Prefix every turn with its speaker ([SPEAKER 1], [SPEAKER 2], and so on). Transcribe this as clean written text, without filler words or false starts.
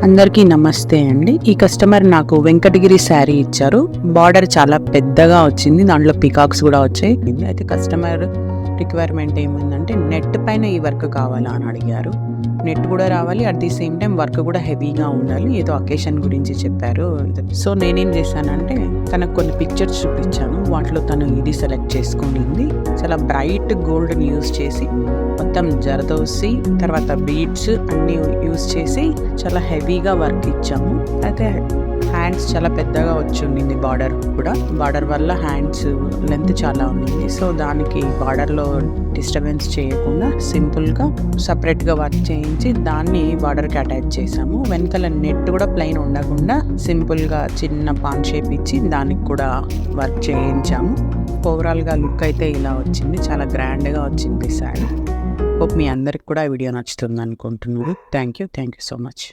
[SPEAKER 1] అందరికీ నమస్తే అండి. ఈ కస్టమర్ నాకు వెంకటగిరి శారీ ఇచ్చారు. బార్డర్ చాలా పెద్దగా వచ్చింది, దాంట్లో పికాక్స్ కూడా వచ్చాయి. అయితే కస్టమర్ రిక్వైర్మెంట్ ఏముందంటే నెట్ పైన ఈ వర్క్ కావాలా అని అడిగారు. నెట్ కూడా రావాలి, at the same time work కూడా హెవీగా ఉండాలి, ఏదో అకేషన్ గురించి చెప్పారు. సో నేనేం చేశానంటే తనకు కొన్ని పిక్చర్స్ చూపించాను. వాటిలో తను ఇది సెలెక్ట్ చేసుకునింది. చాలా బ్రైట్ గోల్డ్ని యూజ్ చేసి మొత్తం జరదోసి తర్వాత బీడ్స్ అన్నీ యూజ్ చేసి చాలా హెవీగా వర్క్ ఇచ్చాము. అయితే హ్యాండ్స్ చాలా పెద్దగా వచ్చి ఉండింది, బార్డర్ వల్ల హ్యాండ్స్ లెంత్ చాలా ఉండింది. సో దానికి బార్డర్లో డిస్టర్బెన్స్ చేయకుండా సింపుల్గా సపరేట్గా వర్క్ చేయించి దాన్ని బార్డర్కి అటాచ్ చేసాము. వెనకాల నెట్ కూడా ప్లెయిన్ ఉండకుండా సింపుల్గా చిన్న పాన్ షేప్ ఇచ్చి దానికి కూడా వర్క్ చేయించాము. ఓవరాల్గా లుక్ అయితే ఇలా వచ్చింది, చాలా గ్రాండ్గా వచ్చింది శారీ. హోప్ మీ అందరికి కూడా వీడియో నచ్చుతుంది అనుకుంటున్నాను. Thank you so much.